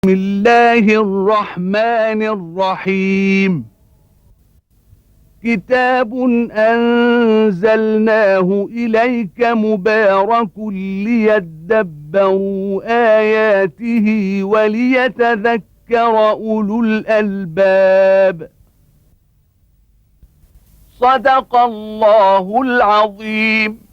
بسم الله الرحمن الرحيم كتاب أنزلناه إليك مبارك ليدبروا آياته وليتذكر أولو الألباب صدق الله العظيم.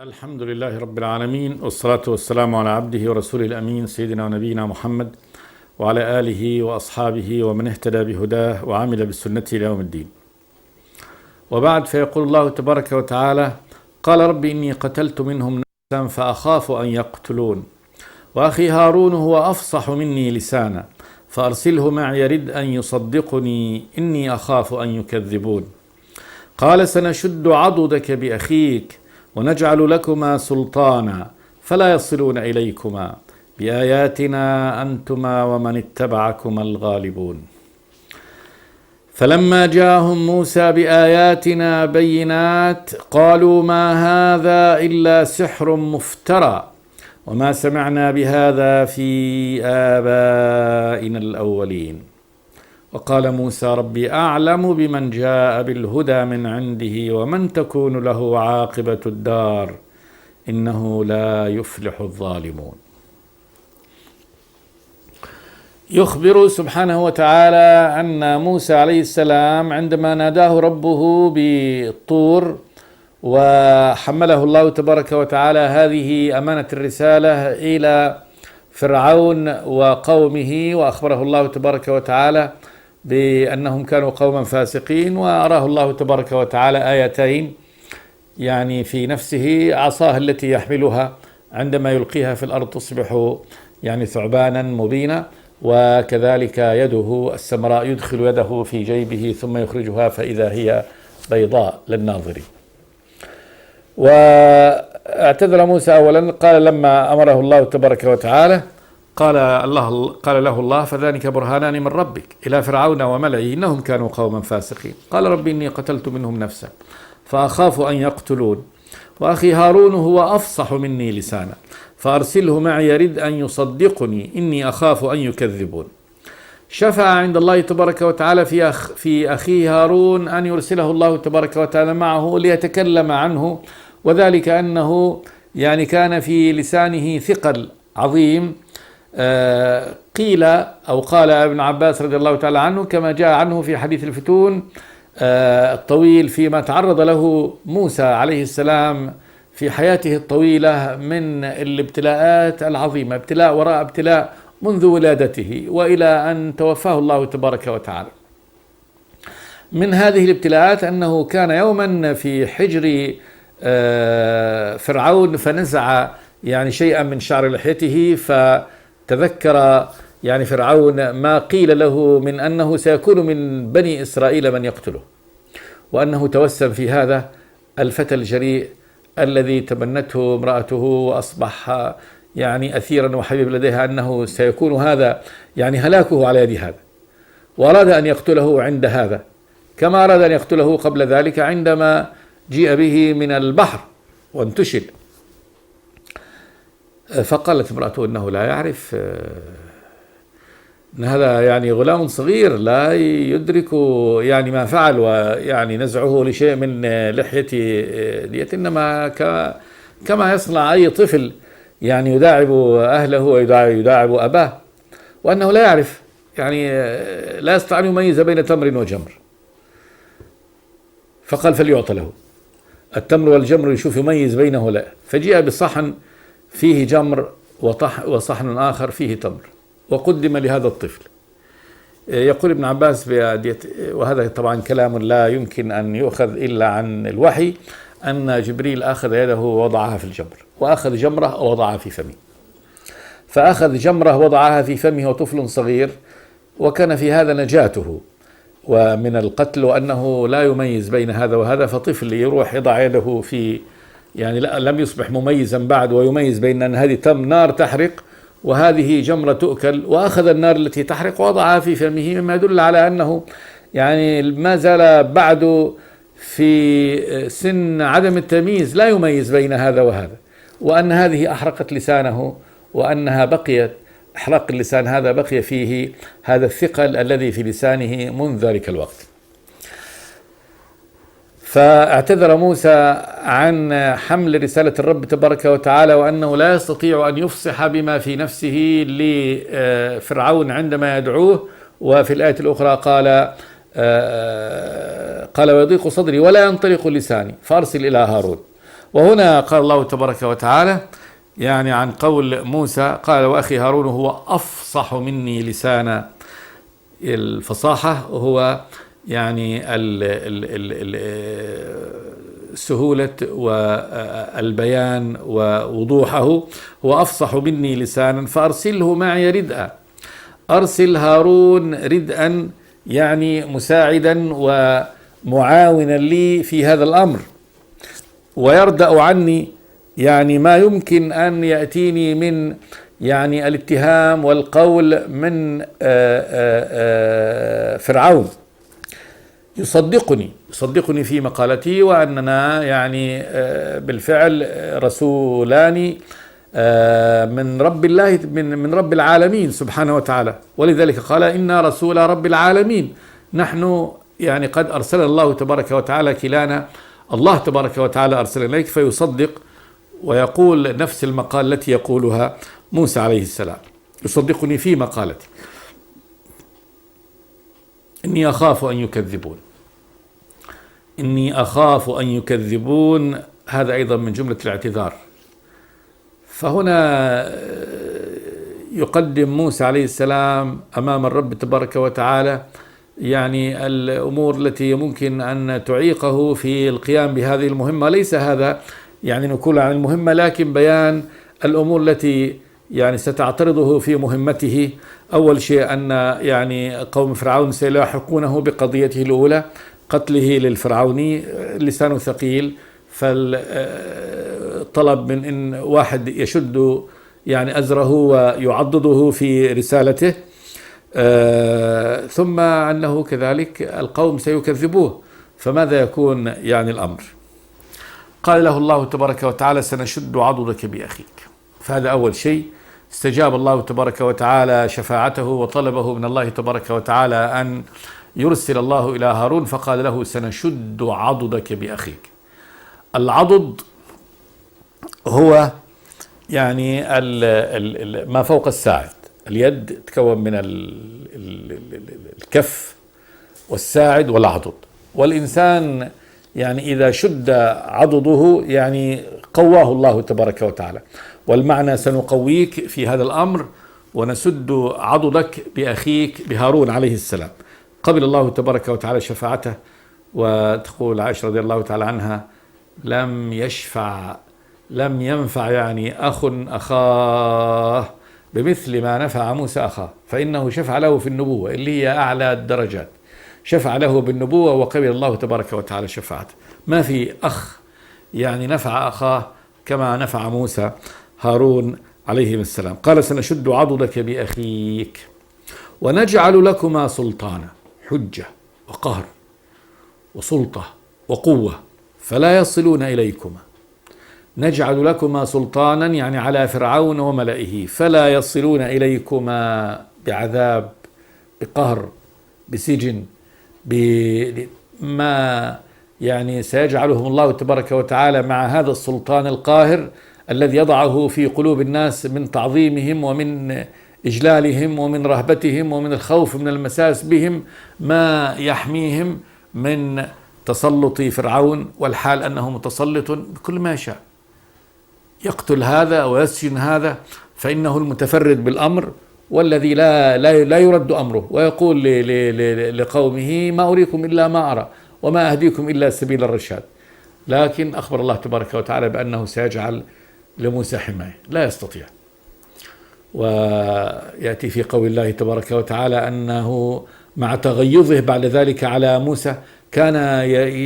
الحمد لله رب العالمين، والصلاة والسلام على عبده ورسوله الأمين سيدنا ونبينا محمد وعلى آله وأصحابه ومن اهتدى بهداه وعمل بسنته إلى يوم الدين. وبعد، فيقول الله تبارك وتعالى: قال رب إني قتلت منهم نفسا فأخاف أن يقتلون وأخي هارون هو أفصح مني لسانا فأرسله معي يرد أن يصدقني إني أخاف أن يكذبون. قال سنشد عضدك بأخيك ونجعل لكما سلطانا فلا يصلون إليكما بآياتنا أنتما ومن اتبعكما الغالبون. فلما جاءهم موسى بآياتنا بينات قالوا ما هذا إلا سحر مفترى وما سمعنا بهذا في آبائنا الأولين. وقال موسى ربي أعلم بمن جاء بالهدى من عنده ومن تكون له عاقبة الدار إنه لا يفلح الظالمون. يخبر سبحانه وتعالى أن موسى عليه السلام عندما ناداه ربه بالطور وحمله الله تبارك وتعالى هذه أمانة الرسالة إلى فرعون وقومه، وأخبره الله تبارك وتعالى بأنهم كانوا قوما فاسقين، وأراه الله تبارك وتعالى آيتين يعني في نفسه: عصاه التي يحملها عندما يلقيها في الأرض تصبح يعني ثعبانا مبينا، وكذلك يده السمراء يدخل يده في جيبه ثم يخرجها فإذا هي بيضاء للناظرين. واعتذر موسى أولا، قال لما أمره الله تبارك وتعالى قال له الله: فذلك برهانان من ربك إلى فرعون وملئه إنهم كانوا قوما فاسقين. قال رب إني قتلت منهم نفسا فأخاف أن يقتلون وأخي هارون هو أفصح مني لسانا فأرسله معي يرد أن يصدقني إني أخاف أن يكذبون. شفع عند الله تبارك وتعالى في أخيه هارون أن يرسله الله تبارك وتعالى معه ليتكلم عنه، وذلك أنه يعني كان في لسانه ثقل عظيم. قيل أو قال ابن عباس رضي الله تعالى عنه كما جاء عنه في حديث الفتون الطويل فيما تعرض له موسى عليه السلام في حياته الطويلة من الابتلاءات العظيمة، ابتلاء وراء ابتلاء منذ ولادته وإلى أن توفاه الله تبارك وتعالى. من هذه الابتلاءات أنه كان يوما في حجر فرعون فنزع يعني شيئا من شعر لحيته، فتذكر يعني فرعون ما قيل له من أنه سيكون من بني إسرائيل من يقتله، وأنه توسم في هذا الفتى الجريء الذي تبنته امرأته وأصبح يعني أثيرا وحبيب لديها، أنه سيكون هذا يعني هلاكه على يد هذا، وأراد أن يقتله عند هذا كما أراد أن يقتله قبل ذلك عندما جيء به من البحر وانتشل. فقالت امرأته إنه لا يعرف أن هذا يعني غلام صغير لا يدرك يعني ما فعل، ويعني نزعه لشيء من لحية ديت إنما كما يصنع أي طفل يعني يداعب أهله ويداعب أباه، وأنه لا يعرف يعني لا يستطيع أن يميز بين تمر وجمر. فقال فليعطى له التمر والجمر يشوف يميز بينه لا، فجاء بصحن فيه جمر وصحن آخر فيه تمر وقدم لهذا الطفل. يقول ابن عباس وهذا طبعا كلام لا يمكن أن يؤخذ إلا عن الوحي، أن جبريل أخذ يده ووضعها في الجمر وأخذ جمرة ووضعها في فمه، فأخذ جمرة وضعها في فمه وطفل صغير، وكان في هذا نجاته ومن القتل، وأنه لا يميز بين هذا وهذا، فطفل يروح يضع يده في يعني لم يصبح مميزا بعد ويميز بين أن هذه نار تحرق وهذه جمرة تؤكل، وأخذ النار التي تحرق ووضعها في فمه، مما يدل على أنه يعني ما زال بعد في سن عدم التمييز، لا يميز بين هذا وهذا، وأن هذه أحرقت لسانه، وأنها بقيت إحراق اللسان هذا بقي فيه هذا الثقل الذي في لسانه منذ ذلك الوقت. فاعتذر موسى عن حمل رسالة الرب تبارك وتعالى، وأنه لا يستطيع أن يفصح بما في نفسه لفرعون عندما يدعوه. وفي الآية الأخرى قال ويضيق صدري ولا ينطلق لساني فأرسل إلى هارون. وهنا قال الله تبارك وتعالى يعني عن قول موسى قال وأخي هارون هو أفصح مني لسانا. الفصاحة هو يعني سهولة والبيان ووضوحه. هو أفصح مني لسانا فأرسله معي ردءا. أرسل هارون ردءا يعني مساعدا ومعاونا لي في هذا الأمر، ويردأ عني يعني ما يمكن أن يأتيني من يعني الاتهام والقول من فرعون. يصدقني في مقالتي، وأننا يعني بالفعل رسولان من رب الله من رب العالمين سبحانه وتعالى. ولذلك قال إنا رسول رب العالمين. نحن يعني قد أرسل الله تبارك وتعالى كلانا، الله تبارك وتعالى أرسل إليك، فيصدق ويقول نفس المقال التي يقولها موسى عليه السلام. يصدقني في مقالتي. إني أخاف أن يكذبون. هذا أيضا من جملة الاعتذار. فهنا يقدم موسى عليه السلام أمام الرب تبارك وتعالى يعني الأمور التي ممكن أن تعيقه في القيام بهذه المهمة. ليس هذا يعني نقول عن المهمة، لكن بيان الأمور التي يعني ستعترضه في مهمته. أول شيء أن يعني قوم فرعون سيلاحقونه بقضيته الأولى، قتله للفرعوني. لسانه ثقيل، فالطلب من إن واحد يشد يعني أزره ويعضده في رسالته. ثم أنه كذلك القوم سيكذبوه، فماذا يكون يعني الأمر؟ قال له الله تبارك وتعالى سنشد عضدك بأخيك. فهذا أول شيء. استجاب الله تبارك وتعالى شفاعته وطلبه من الله تبارك وتعالى أن يرسل الله إلى هارون، فقال له سنشد عضدك بأخيك. العضد هو يعني ما فوق الساعد. اليد تكون من الكف والساعد والعضد، والإنسان يعني إذا شد عضده يعني قواه الله تبارك وتعالى. والمعنى سنقويك في هذا الأمر ونسد عضدك بأخيك بهارون عليه السلام. قبل الله تبارك وتعالى شفاعته. وتقول عائشة رضي الله تعالى عنها لم ينفع يعني أخ أخاه بمثل ما نفع موسى أخاه، فإنه شفع له في النبوة اللي هي أعلى الدرجات. شفع له بالنبوة وقبل الله تبارك وتعالى شفاعته. ما في أخ يعني نفع أخاه كما نفع موسى هارون عليه السلام. قال سنشد عضدك بأخيك ونجعل لكما سلطانا، حجة وقهر وسلطة وقوة فلا يصلون إليكما. نجعل لكما سلطانا يعني على فرعون وملئه، فلا يصلون إليكما بعذاب، بقهر، بسجن، بما يعني سيجعلهم الله تبارك وتعالى مع هذا السلطان القاهر الذي يضعه في قلوب الناس من تعظيمهم ومن إجلالهم ومن رهبتهم ومن الخوف من المساس بهم، ما يحميهم من تسلط فرعون، والحال أنه متسلط بكل ما يشاء، يقتل هذا ويسجن هذا، فإنه المتفرد بالأمر والذي لا يرد أمره، ويقول لقومه ما أريكم إلا ما أرى وما أهديكم إلا سبيل الرشاد. لكن أخبر الله تبارك وتعالى بأنه سيجعل لموسى حماية، لا يستطيع. ويأتي في قول الله تبارك وتعالى أنه مع تغيظه بعد ذلك على موسى كان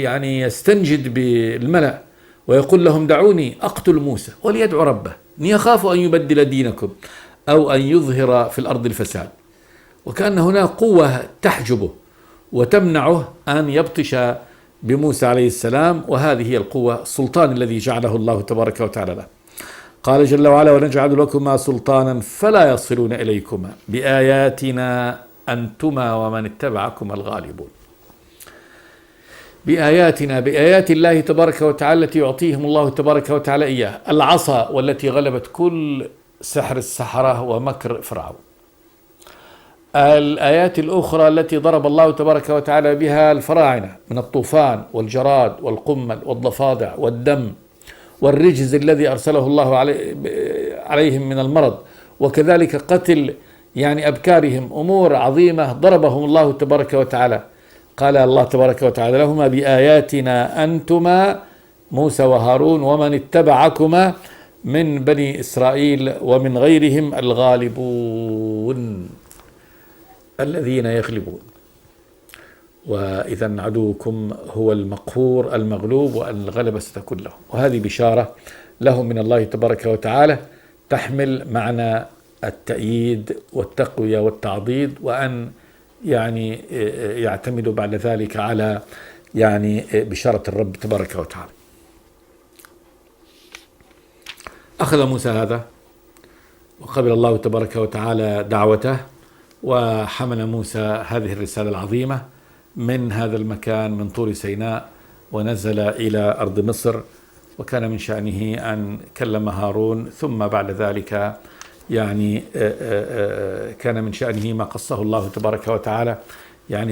يعني يستنجد بالملأ ويقول لهم دعوني أقتل موسى وليدعو ربه إني أخاف أن يبدل دينكم أو أن يظهر في الأرض الفساد. وكأن هناك قوة تحجبه وتمنعه أن يبطش بموسى عليه السلام، وهذه هي القوة، السلطان الذي جعله الله تبارك وتعالى له. قال جل وعلا: ونجعل لكما سلطانا فلا يصلون إليكما بآياتنا أنتما ومن اتبعكما الغالبون. بآياتنا، بآيات الله تبارك وتعالى التي يعطيهم الله تبارك وتعالى إياه، العصا والتي غلبت كل سحر السحرة ومكر فرعون. الآيات الأخرى التي ضرب الله تبارك وتعالى بها الفراعنة من الطوفان والجراد والقمل والضفادع والدم والرجز الذي أرسله الله عليهم من المرض، وكذلك قتل أبكارهم، أمور عظيمة ضربهم الله تبارك وتعالى. قال الله تبارك وتعالى لهما: بآياتنا أنتما موسى وهارون ومن اتبعكما من بني إسرائيل ومن غيرهم الغالبون، الذين يغلبون. وإذا عدوكم هو المقهور المغلوب والغلبة ستكون لهم. وهذه بشارة لهم من الله تبارك وتعالى تحمل معنى التأييد والتقوية والتعضيد، وأن يعتمدوا بعد ذلك على بشارة الرب تبارك وتعالى. أخذ موسى هذا وقبل الله تبارك وتعالى دعوته، وحمل موسى هذه الرسالة العظيمة من هذا المكان من طور سيناء ونزل إلى أرض مصر، وكان من شأنه أن كلم هارون، ثم بعد ذلك كان من شأنه ما قصه الله تبارك وتعالى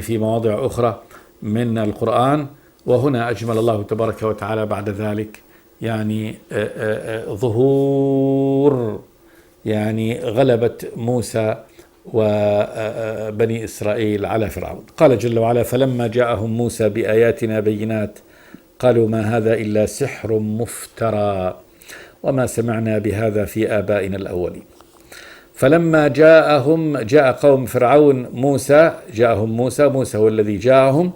في مواضع أخرى من القرآن. وهنا أجمل الله تبارك وتعالى بعد ذلك ظهور غلبة موسى وبني إسرائيل على فرعون. قال جل وعلا: فلما جاءهم موسى بآياتنا بينات قالوا ما هذا إلا سحر مفترى وما سمعنا بهذا في آبائنا الأولين. فلما جاء قوم فرعون جاءهم موسى هو الذي جاءهم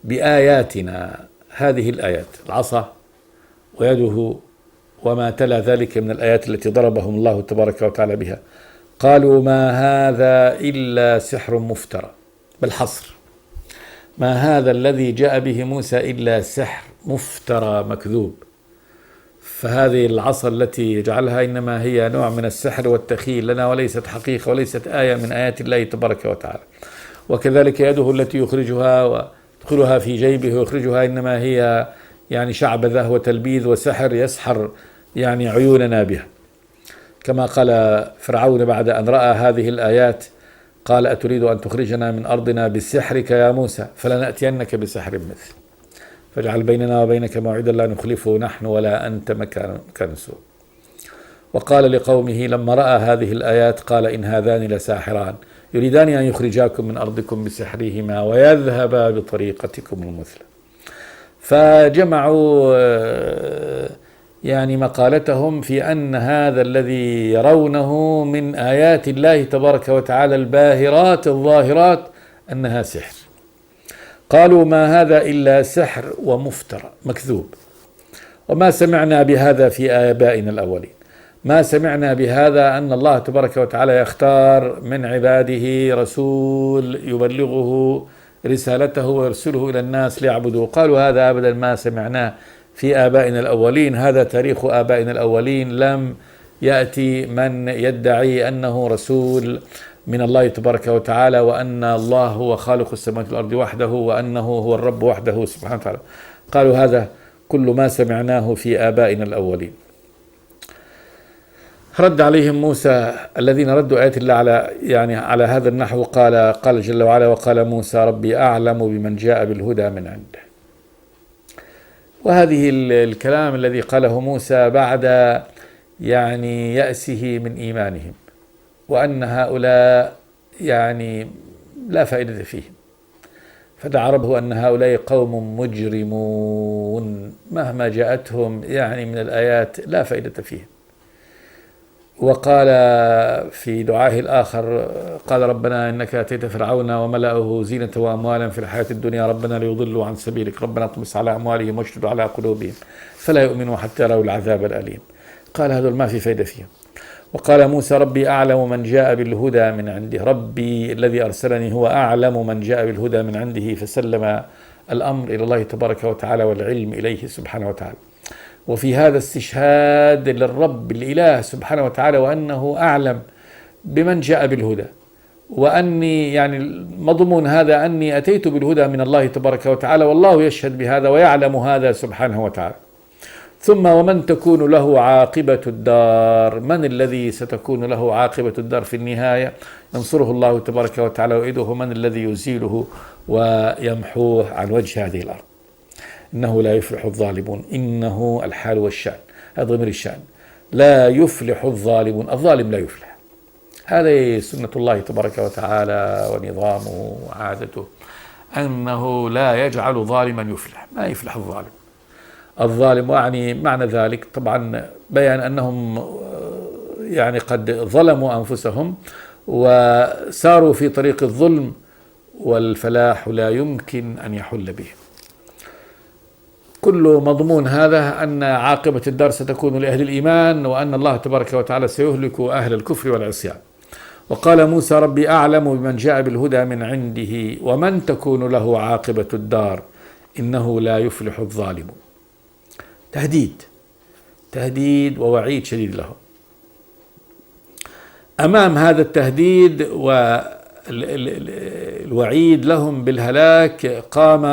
بآياتنا، هذه الآيات، العصا ويده وما تلا ذلك من الآيات التي ضربهم الله تبارك وتعالى بها. قالوا ما هذا إلا سحر مفترى، بالحصر، ما هذا الذي جاء به موسى إلا سحر مفترى مكذوب. فهذه العصا التي يجعلها إنما هي نوع من السحر والتخيل لنا، وليست حقيقة وليست آية من آيات الله تبارك وتعالى. وكذلك يده التي يخرجها ويدخلها في جيبه ويخرجها إنما هي شعبذة وتلبيذ وسحر يسحر عيوننا بها. كما قال فرعون بعد أن رأى هذه الآيات: قال أتريد أن تخرجنا من أرضنا بسحرك يا موسى؟ فلنأتينك بسحر مثل فاجعل بيننا وبينك موعدا لا نخلفه نحن ولا أنت مكان سوء. وقال لقومه لما رأى هذه الآيات: قال إن هذان لساحران يريدان أن يخرجاكم من أرضكم بسحرهما ويذهبا بطريقتكم المثلى. فجمعوا مقالتهم في أن هذا الذي يرونه من آيات الله تبارك وتعالى الباهرات الظاهرات أنها سحر. قالوا ما هذا إلا سحر ومفترى مكذوب، وما سمعنا بهذا في آبائنا الأولين. ما سمعنا بهذا أن الله تبارك وتعالى يختار من عباده رسول يبلغه رسالته ويرسله إلى الناس ليعبدوه. قالوا هذا أبدا ما سمعناه في آبائنا الأولين، هذا تاريخ آبائنا الأولين، لم يأتي من يدعي أنه رسول من الله تبارك وتعالى، وأن الله هو خالق السماوات والأرض وحده، وأنه هو الرب وحده سبحانه وتعالى. قالوا هذا كل ما سمعناه في آبائنا الأولين. رد عليهم موسى الذين ردوا آيات الله على هذا النحو. قال جل وعلا: وقال موسى ربي أعلم بمن جاء بالهدى من عنده. وهذه الكلام الذي قاله موسى بعد يأسه من إيمانهم، وأن هؤلاء لا فائدة فيهم، فدعا ربه أن هؤلاء قوم مجرمون مهما جاءتهم من الآيات لا فائدة فيهم. وقال في دعائه الآخر: قال ربنا إنك أتيت فرعون وملأه زينة وأموالا في الحياة الدنيا ربنا ليضلوا عن سبيلك ربنا اطمس على أموالهم واشدد على قلوبهم فلا يؤمنوا حتى يروا العذاب الأليم. قال هذول ما في فائدة فيهم. وقال موسى ربي أعلم من جاء بالهدى من عنده، ربي الذي أرسلني هو أعلم من جاء بالهدى من عنده فسلم الأمر إلى الله تبارك وتعالى والعلم إليه سبحانه وتعالى. وفي هذا استشهاد للرب الإله سبحانه وتعالى وأنه أعلم بمن جاء بالهدى، وأني يعني مضمون هذا أني أتيت بالهدى من الله تبارك وتعالى، والله يشهد بهذا ويعلم هذا سبحانه وتعالى. ثم ومن تكون له عاقبة الدار، من الذي ستكون له عاقبة الدار في النهاية؟ ينصره الله تبارك وتعالى ويؤيده. من الذي يزيله ويمحوه عن وجه هذه الأرض؟ إنه لا يفلح الظالمون. إنه الحال والشأن، هذا ضمير الشأن. لا يفلح الظالمون، الظالم لا يفلح. هذه سنة الله تبارك وتعالى ونظامه وعادته، أنه لا يجعل ظالما يفلح، ما يفلح الظالم. الظالم يعني معنى ذلك طبعا بيان أنهم يعني قد ظلموا أنفسهم وساروا في طريق الظلم، والفلاح لا يمكن أن يحل به. كل مضمون هذا أن عاقبة الدار ستكون لأهل الإيمان، وأن الله تبارك وتعالى سيهلك أهل الكفر والعصيان. وقال موسى ربي أعلم بمن جاء بالهدى من عنده ومن تكون له عاقبة الدار إنه لا يفلح الظالمون. تهديد ووعيد شديد لهم. أمام هذا التهديد والوعيد لهم بالهلاك قام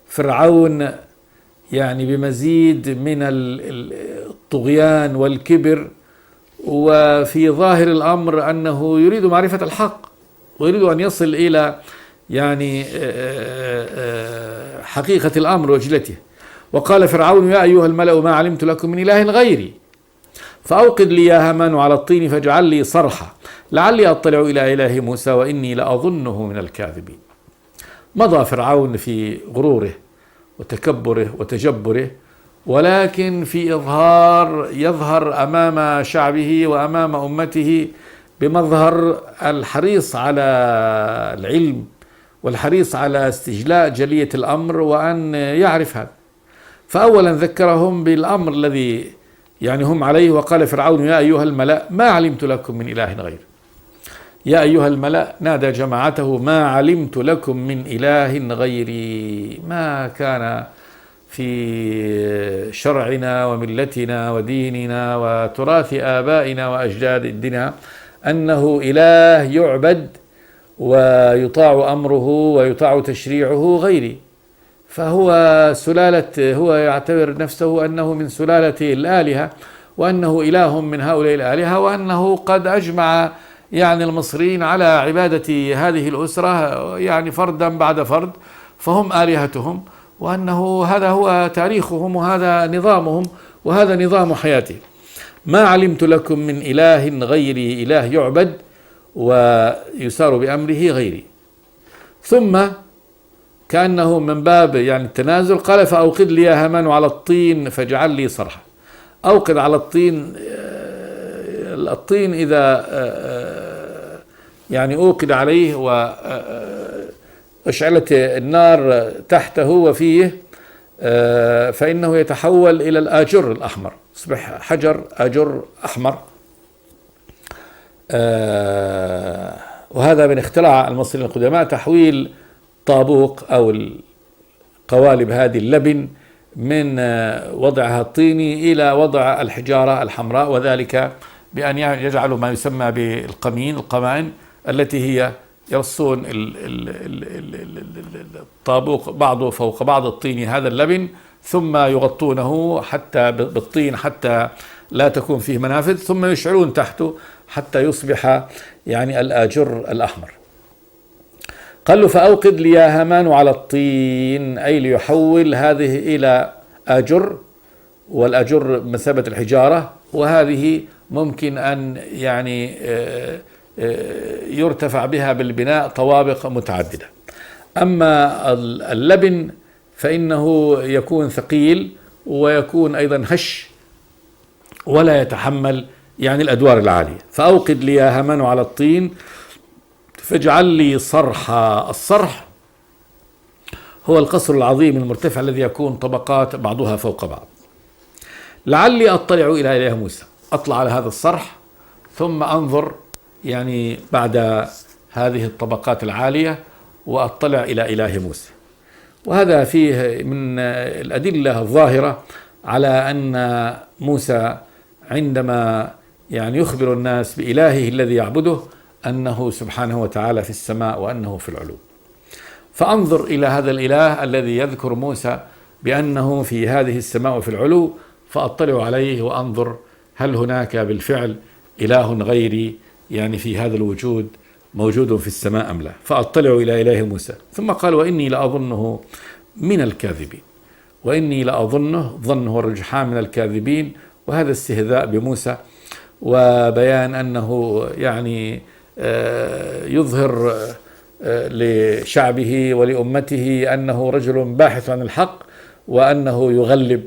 فرعون يعني بمزيد من الطغيان والكبر، وفي ظاهر الأمر أنه يريد معرفة الحق ويريد أن يصل إلى يعني حقيقة الأمر وجلته. وقال فرعون يا أيها الملأ ما علمت لكم من إله غيري فأوقد لي يا هامان على الطين فاجعل لي صرحا لعلي أطلع إلى إله موسى وإني لأظنه من الكاذبين. مضى فرعون في غروره وتكبره وتجبره، ولكن في يظهر أمام شعبه وأمام أمته بمظهر الحريص على العلم والحريص على استجلاء جلية الأمر وأن يعرف هذا. فأولا ذكرهم بالأمر الذي يعني هم عليه، وقال فرعون يا أيها الملأ ما علمت لكم من إله غير. يا أيها الملأ نادى جماعته ما علمت لكم من إله غيري. ما كان في شرعنا وملتنا وديننا وتراث آبائنا وأجدادنا أنه إله يعبد ويطاع أمره ويطاع تشريعه غيري. فهو هو يعتبر نفسه أنه من سلالة الآلهة، وأنه إله من هؤلاء الآلهة، وأنه قد أجمع يعني المصريين على عبادة هذه الأسرة يعني فردا بعد فرد، فهم آلهتهم، وأنه هذا هو تاريخهم وهذا نظامهم وهذا نظام حياتهم. ما علمت لكم من إله غيري، إله يعبد ويسار بأمره غيري. ثم كأنه من باب يعني التنازل قال فأوقد لي يا هامان على الطين فاجعل لي صرحا. أوقد على الطين إذا يعني أوقد عليه وأشعلت النار تحته وفيه فإنه يتحول إلى الآجر الأحمر، يصبح حجر آجر أحمر. وهذا من اختراع المصريين القدماء، تحويل طابوق أو القوالب هذه اللبن من وضعها الطيني إلى وضع الحجارة الحمراء، وذلك بأن يجعلوا ما يسمى القمائن التي هي يرصون الطابوق بعضه فوق بعض الطين هذا اللبن، ثم يغطونه حتى بالطين حتى لا تكون فيه منافذ، ثم يشعلون تحته حتى يصبح يعني الآجر الأحمر. قال له فأوقد لي يا هامان على الطين، أي ليحول هذه إلى آجر، والآجر مثابة الحجارة، وهذه ممكن أن يعني يرتفع بها بالبناء طوابق متعددة. أما اللبن فإنه يكون ثقيل ويكون أيضا هش ولا يتحمل يعني الأدوار العالية. فأوقد لي يا هامان على الطين فاجعل لي صرحا. الصرح هو القصر العظيم المرتفع الذي يكون طبقات بعضها فوق بعض. لعلي أطلع إلى إله موسى، أطلع على هذا الصرح ثم أنظر يعني بعد هذه الطبقات العالية وأطلع إلى إله موسى. وهذا فيه من الأدلة الظاهرة على أن موسى عندما يعني يخبر الناس بإلهه الذي يعبده أنه سبحانه وتعالى في السماء وأنه في العلو. فأنظر إلى هذا الإله الذي يذكر موسى بأنه في هذه السماء وفي العلو، فأطلع عليه وأنظر هل هناك بالفعل إله غيري يعني في هذا الوجود موجود في السماء أم لا. فأطلع إلى إله موسى، ثم قال وإني لأظنه من الكاذبين. وإني لأظنه، ظنه الرجحان من الكاذبين، وهذا استهزاء بموسى وبيان أنه يعني يظهر لشعبه ولأمته أنه رجل باحث عن الحق، وأنه يغلب،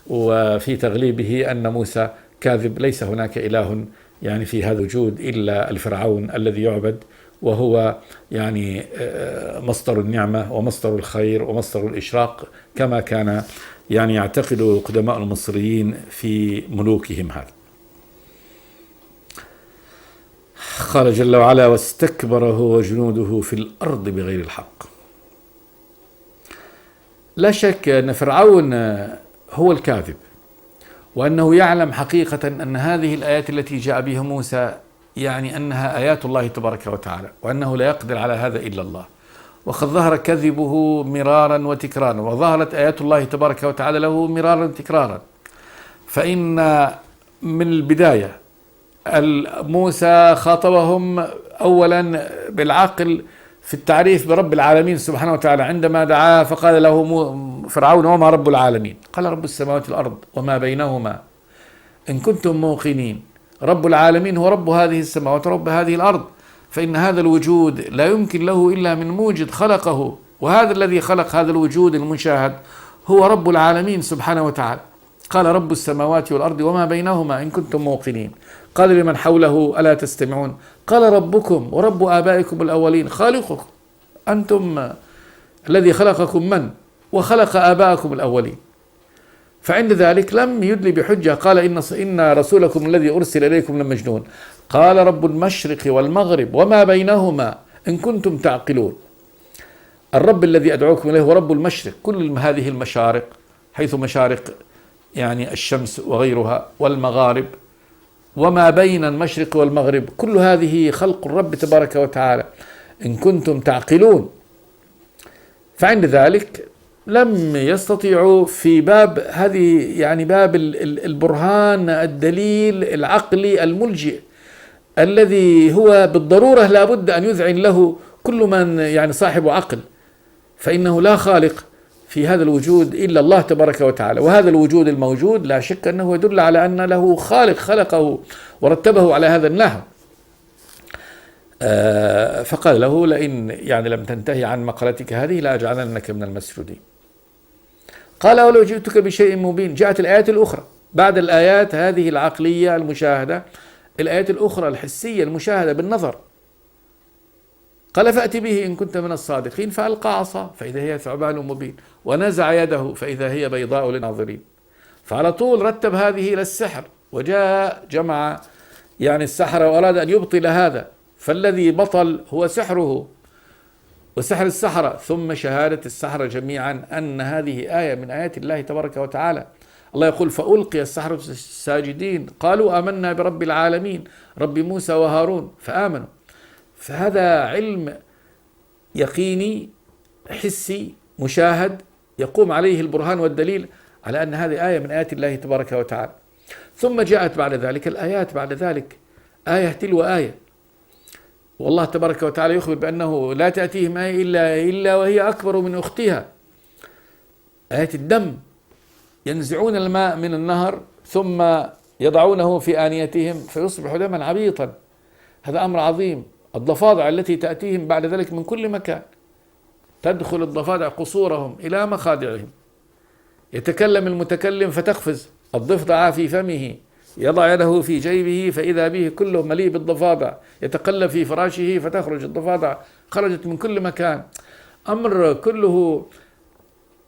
وفي تغليبه أن موسى كاذب. ليس هناك إله يعني في هذا الوجود إلا الفرعون الذي يعبد، وهو يعني مصدر النعمة ومصدر الخير ومصدر الإشراق، كما كان يعني يعتقد قدماء المصريين في ملوكهم هذا. قال جل وعلا واستكبر هو وجنوده في الأرض بغير الحق. لا شك أن فرعون هو الكاذب، وأنه يعلم حقيقة أن هذه الآيات التي جاء بها موسى يعني أنها آيات الله تبارك وتعالى، وأنه لا يقدر على هذا إلا الله. وقد ظهر كذبه مرارا وتكرارا، وظهرت آيات الله تبارك وتعالى له مرارا وتكرارا. فإن من البداية موسى خاطبهم أولا بالعقل في التعريف برب العالمين سبحانه وتعالى، عندما دعاه فقال له فرعون وما رب العالمين؟ قال رب السماوات والأرض وما بينهما إن كنتم موقنين. رب العالمين هو رب هذه السماوات ورب هذه الأرض، فإن هذا الوجود لا يمكن له إلا من موجد خلقه، وهذا الذي خلق هذا الوجود المشاهد هو رب العالمين سبحانه وتعالى. قال رب السماوات والأرض وما بينهما إن كنتم موقنين. قال لمن حوله ألا تستمعون؟ قال ربكم ورب آبائكم الأولين خالقكم أنتم الذي خلقكم من وخلق آبائكم الأولين. فعند ذلك لم يدلي بحجة، قال إن رسولكم الذي أرسل إليكم لمجنون. قال رب المشرق والمغرب وما بينهما إن كنتم تعقلون. الرب الذي أدعوكم إليه هو رب المشرق، كل هذه المشارق حيث مشارق يعني الشمس وغيرها، والمغارب، وما بين المشرق والمغرب، كل هذه خلق الرب تبارك وتعالى إن كنتم تعقلون. فعند ذلك لم يستطيعوا في باب هذه يعني باب البرهان الدليل العقلي الملجئ الذي هو بالضرورة لا بد أن يذعن له كل من يعني صاحب عقل، فإنه لا خالق في هذا الوجود إلا الله تبارك وتعالى. وهذا الوجود الموجود لا شك أنه يدل على أن له خالق خلقه ورتبه على هذا النحو. فقال له لئن يعني لم تنتهي عن مقالتك هذه لأجعلنك من المسجونين. قال ولو جئتك بشيء مبين. جاءت الآيات الأخرى بعد الآيات هذه العقلية المشاهدة، الآيات الأخرى الحسية المشاهدة بالنظر. قال فأتي به إن كنت من الصادقين. فألقى عصا فإذا هي ثعبان مبين، ونزع يده فإذا هي بيضاء للناظرين. فعلى طول رتب هذه إلى السحر، وجاء جمع يعني السحرة وأراد أن يبطل هذا، فالذي بطل هو سحره وسحر السحرة، ثم شهادة السحرة جميعا أن هذه آية من آيات الله تبارك وتعالى. الله يقول فألقي السحرة الساجدين قالوا آمنا برب العالمين رب موسى وهارون فآمنوا. فهذا علم يقيني حسي مشاهد يقوم عليه البرهان والدليل على أن هذه آية من آيات الله تبارك وتعالى. ثم جاءت بعد ذلك الآيات بعد ذلك آية تلو آية، والله تبارك وتعالى يخبر بأنه لا تأتيهم آية إلا وهي أكبر من أختها. آية الدم، ينزعون الماء من النهر ثم يضعونه في آنيتهم فيصبح دما عبيطا. هذا أمر عظيم. الضفادع التي تأتيهم بعد ذلك من كل مكان، تدخل الضفادع قصورهم إلى مخادعهم، يتكلم المتكلم فتقفز الضفدع في فمه، يضع يده في جيبه فإذا به كله مليء بالضفادع، يتقلب في فراشه فتخرج الضفادع، خرجت من كل مكان. أمر كله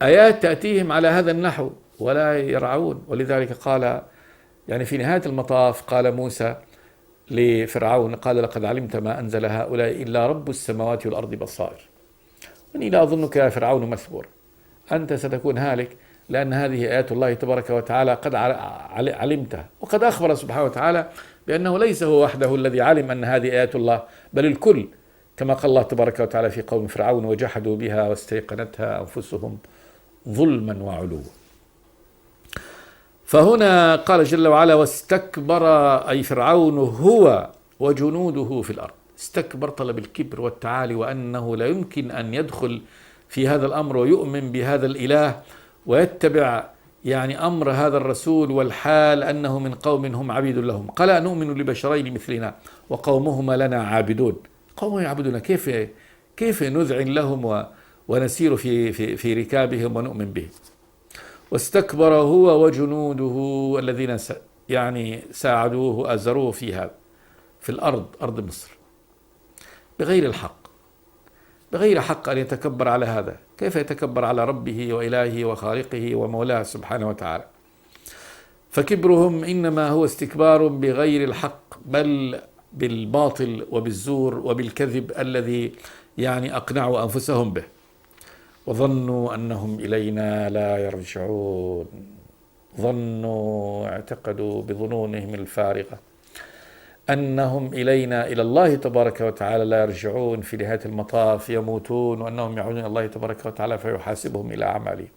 آيات تأتيهم على هذا النحو ولا يرعون. ولذلك قال يعني في نهاية المطاف قال موسى لفرعون قال لقد علمت ما أنزل هؤلاء إلا رب السماوات والأرض بصائر وإني لا أظنك يا فرعون مثبورا. أنت ستكون هالك، لأن هذه آيات الله تبارك وتعالى قد علمتها. وقد أخبر سبحانه وتعالى بأنه ليس هو وحده الذي علم أن هذه آيات الله، بل الكل، كما قال الله تبارك وتعالى في قوم فرعون: وجحدوا بها واستيقنتها أنفسهم ظلما وعلوا. فهنا قال جل وعلا: واستكبر، أي فرعون هو وجنوده في الأرض. استكبر، طلب الكبر والتعالي، وأنه لا يمكن أن يدخل في هذا الأمر ويؤمن بهذا الإله ويتبع أمر هذا الرسول، والحال أنه من قوم هم عبيد لهم. قال: أنؤمن لبشرين مثلنا وقومهما لنا عابدون. قوم يعبدون، كيف نذعن لهم ونسير في ركابهم ونؤمن بهم؟ واستكبر هو وجنوده الذين ساعدوه أزروه في هذا، في الأرض، أرض مصر، بغير حق أن يتكبر على هذا. كيف يتكبر على ربه وإلهه وخالقه ومولاه سبحانه وتعالى؟ فكبرهم إنما هو استكبار بغير الحق، بل بالباطل وبالزور وبالكذب الذي أقنعوا أنفسهم به. وظنوا أنهم إلينا لا يرجعون. اعتقدوا بظنونهم الفارغة أنهم إلينا، إلى الله تبارك وتعالى، لا يرجعون، في نهاية المطاف يموتون، وأنهم يعودون إلى الله تبارك وتعالى فيحاسبهم إلى أعمالهم،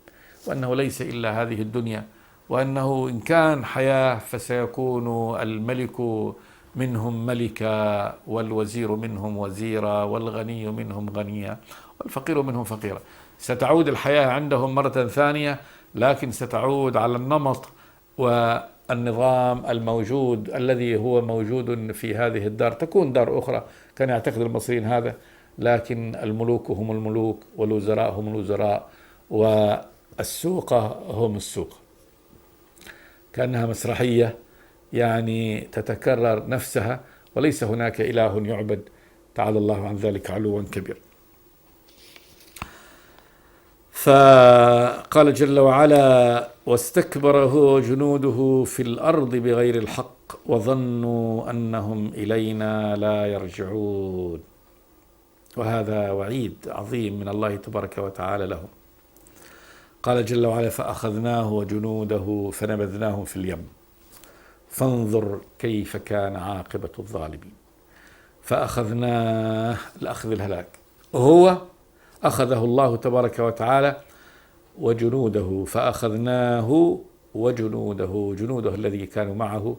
وأنه ليس إلا هذه الدنيا، وأنه إن كان حياة فسيكون الملك منهم ملكا، والوزير منهم وزيرا، والغني منهم غنيا، والفقير منهم فقيرا. ستعود الحياة عندهم مرة ثانية، لكن ستعود على النمط والنظام الموجود الذي هو موجود في هذه الدار. تكون دار أخرى، كان يعتقد المصريين هذا، لكن الملوك هم الملوك، والوزراء هم الوزراء، والسوق هم السوق. كأنها مسرحية تتكرر نفسها، وليس هناك إله يعبد، تعالى الله عن ذلك علوا كبير. فقال جل وعلا: واستكبر هو جنوده في الأرض بغير الحق وظنوا أنهم إلينا لا يرجعون. وهذا وعيد عظيم من الله تبارك وتعالى لهم. قال جل وعلا: فأخذناه وجنوده فنبذناهم في اليم فانظر كيف كان عاقبة الظالمين. فأخذناه، الأخذ الهلاك، هو أخذه الله تبارك وتعالى وجنوده، فأخذناه وجنوده، جنوده الذي كانوا معه.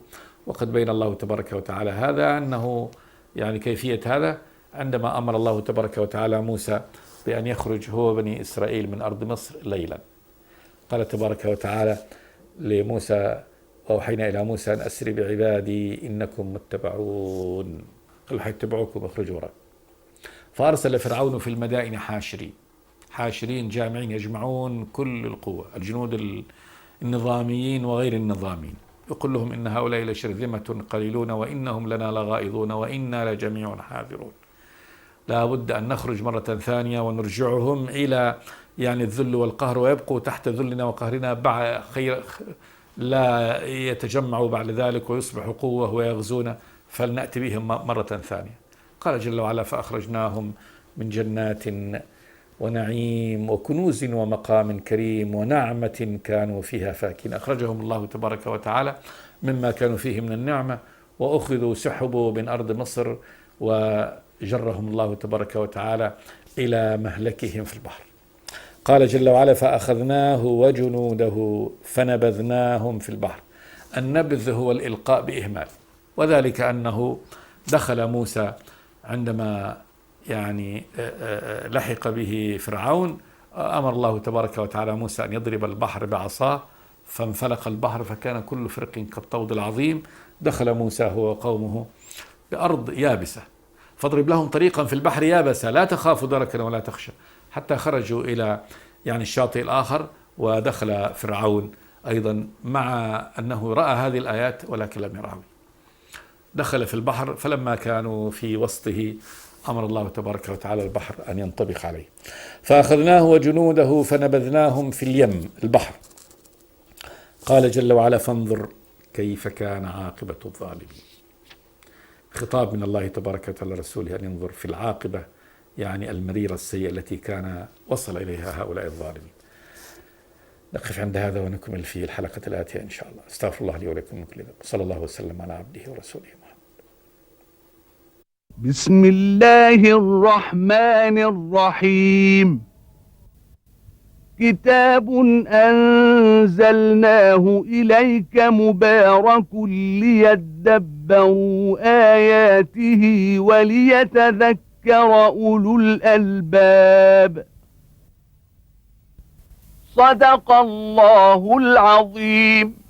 وقد بين الله تبارك وتعالى هذا، أنه كيفية هذا عندما أمر الله تبارك وتعالى موسى بأن يخرج هو بني إسرائيل من أرض مصر ليلا. قال تبارك وتعالى لموسى: وأوحينا إلى موسى أن أسر بعبادي إنكم متبعون. قال: حيتبعوكم، اخرجوا وراء. فأرسل فرعون في المدائن حاشرين جامعين، يجمعون كل القوة، الجنود النظاميين وغير النظاميين، يقول لهم: إن هؤلاء لشرذمة قليلون وإنهم لنا لغائظون وإنا لجميع حاذرون. لا بد أن نخرج مرة ثانية ونرجعهم إلى الذل والقهر، ويبقوا تحت ذلنا وقهرنا لا يتجمعوا بعد ذلك ويصبحوا قوة ويغزون، فلنأتي بهم مرة ثانية. قال جل وعلا: فأخرجناهم من جنات ونعيم وكنوز ومقام كريم ونعمة كانوا فيها فاكهين. أخرجهم الله تبارك وتعالى مما كانوا فيه من النعمة، وأخذوا سحبوا من أرض مصر، وجرهم الله تبارك وتعالى إلى مهلكهم في البحر. قال جل وعلا: فأخذناه وجنوده فنبذناهم في البحر. النبذ هو الإلقاء بإهمال، وذلك أنه دخل موسى عندما لحق به فرعون، أمر الله تبارك وتعالى موسى أن يضرب البحر بعصاه، فانفلق البحر فكان كل فرق كالطود العظيم. دخل موسى هو وقومه بأرض يابسة، فاضرب لهم طريقا في البحر يابسة لا تخاف دركا ولا تخشى، حتى خرجوا إلى الشاطئ الآخر. ودخل فرعون أيضا، مع أنه رأى هذه الآيات ولكن لم يراه، دخل في البحر، فلما كانوا في وسطه أمر الله تبارك وتعالى البحر أن ينطبق عليه. فأخذناه وجنوده فنبذناهم في اليم، البحر. قال جل وعلا: فانظر كيف كان عاقبة الظالمين. خطاب من الله تبارك وتعالى رسوله أن ينظر في العاقبة، المريرة السيئة التي كان وصل إليها هؤلاء الظالمين. نقف عند هذا ونكمل في الحلقة الآتية إن شاء الله. استغفر الله لي ولكم من كل ذنب. صلى الله وسلم على عبده ورسوله محمد. بسم الله الرحمن الرحيم. كتاب أنزلناه إليك مبارك ليدبروا آياته وليتذكر أولو الألباب. صدق الله العظيم.